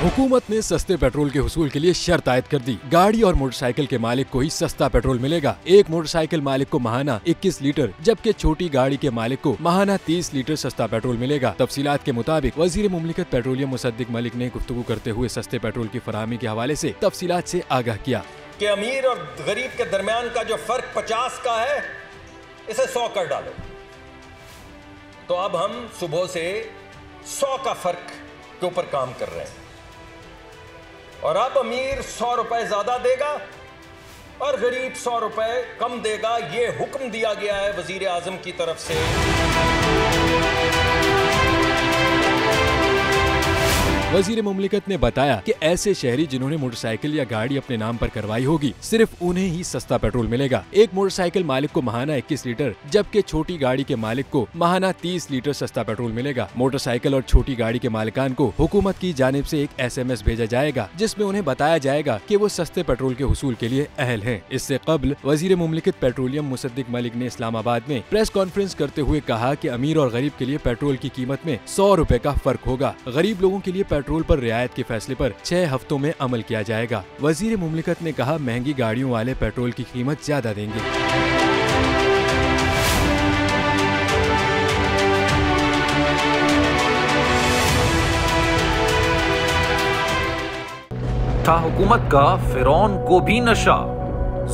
हुकूमत ने सस्ते पेट्रोल के हुसूल के लिए शर्त आयद कर दी। गाड़ी और मोटरसाइकिल के मालिक को ही सस्ता पेट्रोल मिलेगा। एक मोटरसाइकिल मालिक को महाना 21 लीटर जबकि छोटी गाड़ी के मालिक को महाना 30 लीटर सस्ता पेट्रोल मिलेगा। तफसीलात के मुताबिक वजीर मुमलिकत पेट्रोलियम मुसद्दिक मलिक ने गुफ्तगू करते हुए सस्ते पेट्रोल की फराहमी के हवाले से तफसीलात से आगाह किया कि अमीर और गरीब के दरमियान का जो फर्क 50 का है इसे 100 कर डालो। तो अब हम सुबह से 100 का फर्क के ऊपर काम कर रहे हैं और अब अमीर 100 रुपए ज्यादा देगा और गरीब 100 रुपए कम देगा। यह हुक्म दिया गया है वजीर आजम की तरफ से। वजीर मुमलिकत ने बताया कि ऐसे शहरी जिन्होंने मोटरसाइकिल या गाड़ी अपने नाम पर करवाई होगी सिर्फ उन्हें ही सस्ता पेट्रोल मिलेगा। एक मोटरसाइकिल मालिक को महाना 21 लीटर जबकि छोटी गाड़ी के मालिक को महाना 30 लीटर सस्ता पेट्रोल मिलेगा। मोटरसाइकिल और छोटी गाड़ी के मालिकान को हुकूमत की जानिब से एक SMS भेजा जाएगा जिसमें उन्हें बताया जाएगा कि वो सस्ते पेट्रोल के हुसूल के लिए अहल हैं। इससे कबल वजीर मुमलिकत पेट्रोलियम मुसद्दिक मलिक ने इस्लामाबाद में प्रेस कॉन्फ्रेंस करते हुए कहा कि अमीर और गरीब के लिए पेट्रोल की कीमत में 100 रुपए का फर्क होगा। गरीब लोगों के लिए पेट्रोल पर रियायत के फैसले पर 6 हफ्तों में अमल किया जाएगा। वजीर मुमलिकत ने कहा महंगी गाड़ियों वाले पेट्रोल की कीमत ज्यादा देंगे। था हुकूमत का फिरौन को भी नशा,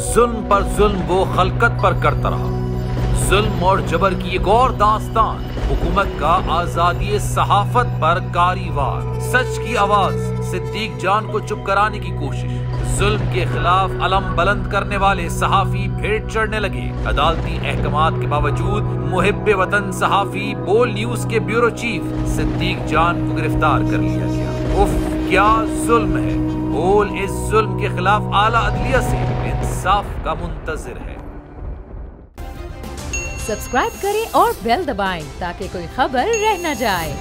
जुल्म पर जुल्म वो खलकत पर करता रहा। जुल्म और जबर की एक और दास्तान, हुकूमत का आजादी सहाफत पर कारीवार। सच की आवाज सिद्दीक जान को चुप कराने की कोशिश, जुल्म के खिलाफ अलम बुलंद करने वाले सहाफी भेंट चढ़ने लगे। अदालती अहकामात के बावजूद मुहिब्बे वतन सहाफी बोल न्यूज के ब्यूरो चीफ सिद्दीक जान को गिरफ्तार कर लिया गया। उफ क्या जुल्म है। बोल इस जुल्म के खिलाफ आला अदलिया से इंसाफ का मुंतजिर है। सब्सक्राइब करें और बेल दबाएं ताकि कोई खबर रह न जाए।